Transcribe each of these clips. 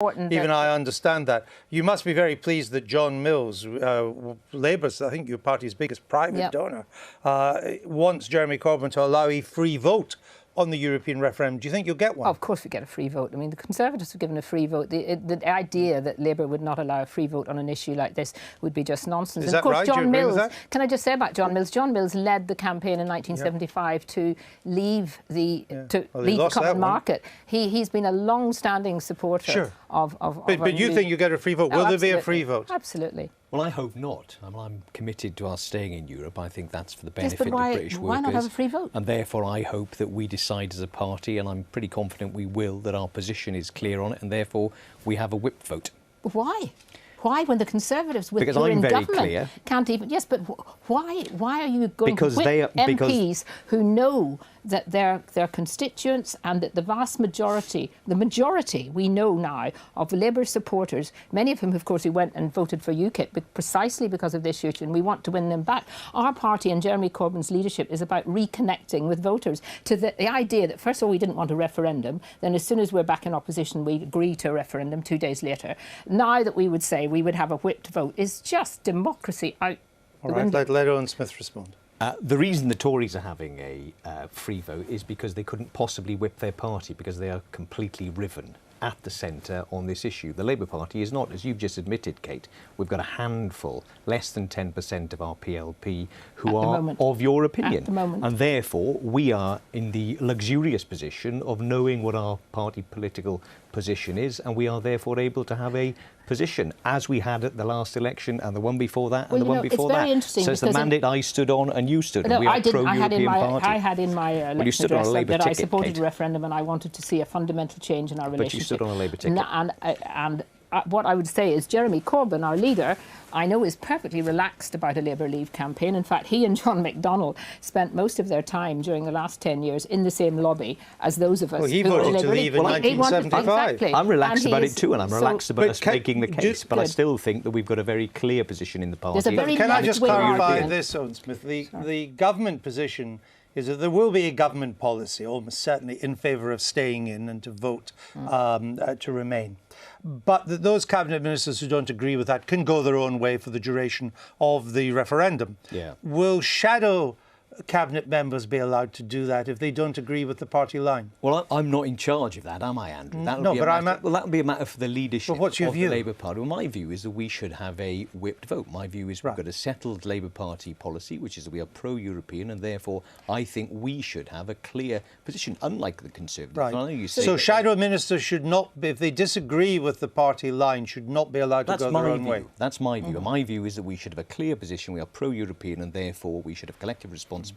Even I understand that. You must be very pleased that John Mills, Labour's, I think your party's biggest private donor, wants Jeremy Corbyn to allow a free vote on the European referendum. Do you think you'll get one? Oh, of course we get a free vote. I mean, the Conservatives have given a free vote. The idea that Labour would not allow a free vote on an issue like this would be just nonsense. Is that right? John Mills, can I just say about John Mills? John Mills led the campaign in 1975 to leave the common market. He's been a long-standing supporter of But you think you get a free vote? Will there be a free vote? Absolutely. Well, I hope not. I'm committed to us staying in Europe. I think that's for the benefit of British workers. Why not have a free vote? And therefore, I hope that we decide as a party, and I'm pretty confident we will, that our position is clear on it, and therefore we have a whip vote. Why? Why, when the Conservatives who are in government can't even... Yes, but why are you going to whip MPs who know that their constituents and that the vast majority, we know now, of Labour supporters, many of whom, of course, who went and voted for UKIP precisely because of this issue, and we want to win them back. Our party and Jeremy Corbyn's leadership is about reconnecting with voters to the idea that, first of all, we didn't want a referendum, then as soon as we're back in opposition, we agree to a referendum 2 days later. Now that we would say we would have a whipped vote is just democracy out the window. Let Owen Smith respond. The reason the Tories are having a free vote is because they couldn't possibly whip their party, because they are completely riven at the centre on this issue. The Labour Party is not, as you've just admitted, Kate. We've got a handful, less than 10% of our PLP, who are of your opinion. At the moment. And therefore, we are in the luxurious position of knowing what our party political position is, and we are therefore able to have a position, as we had at the last election and the one before that and the one before that. So it's the mandate I stood on and you stood on. We are a pro-European party. I had in my election address that I supported a referendum and I wanted to see a fundamental change in our relationship. But you stood on a Labour ticket. And what I would say is Jeremy Corbyn, our leader, I know is perfectly relaxed about a Labour Leave campaign. In fact, he and John McDonnell spent most of their time during the last 10 years in the same lobby as those of us. Well, he voted to leave in 1975. Exactly. I'm relaxed about it too, and I'm relaxed about us making the case, but I still think that we've got a very clear position in the party. Can I just clarify this, Owen Smith? The government position is that there will be a government policy, almost certainly, in favour of staying in and to vote to remain. But that those cabinet ministers who don't agree with that can go their own way for the duration of the referendum. Will shadow cabinet members be allowed to do that if they don't agree with the party line? Well, I'm not in charge of that, am I, Andrew? That would be a matter for the leadership of the Labour Party. Well, my view is that we should have a whipped vote. My view is we've got a settled Labour Party policy, which is that we are pro-European, and therefore I think we should have a clear position, unlike the Conservatives. So shadow ministers should not, if they disagree with the party line, should not be allowed to go their own way. That's my view. And my view is that we should have a clear position. We are pro-European, and therefore we should have collective responsibility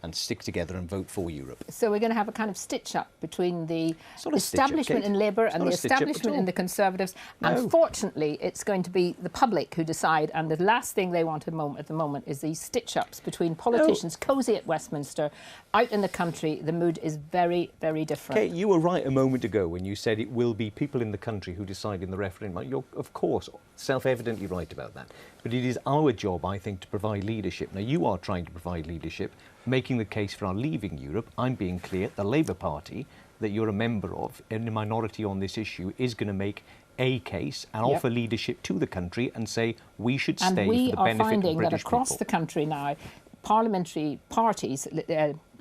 and stick together and vote for Europe. So we're going to have a kind of stitch-up between the establishment in Labour and the establishment in the Conservatives. Unfortunately, it's going to be the public who decide, and the last thing they want at the moment is these stitch-ups between politicians cosy at Westminster. Out in the country, the mood is very, very different. Kate, you were right a moment ago when you said it will be people in the country who decide in the referendum. You're, of course, self-evidently right about that. But it is our job, I think, to provide leadership. Now, you are trying to provide leadership, making the case for our leaving Europe. I'm being clear, the Labour Party, that you're a member of, in a minority on this issue, is going to make a case and offer leadership to the country and say we should stay for the benefit of British people. And we are finding that across the country now, parliamentary parties,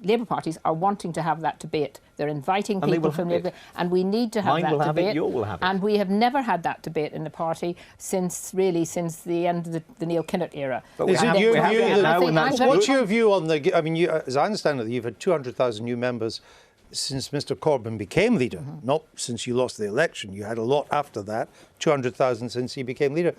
Labour parties, are wanting to have that debate. They're inviting people from Labour, and we need to have that debate. Yours will have it. And we have never had that debate in the party since the end of the Neil Kinnock era. But what's your view on the? I mean, as I understand it, you've had 200,000 new members since Mr. Corbyn became leader, not since you lost the election. You had a lot after that, 200,000 since he became leader.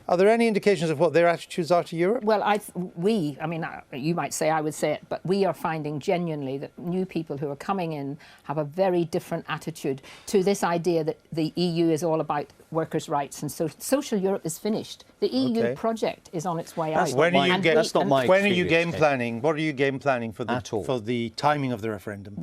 Are there any indications of what their attitudes are to Europe? Well, I mean, you might say, I would say it, but we are finding genuinely that new people who are coming in have a very different attitude to this idea that the EU is all about workers' rights, and so social Europe is finished. The EU project is on its way out. When are you game planning? What are you game planning for the timing of the referendum?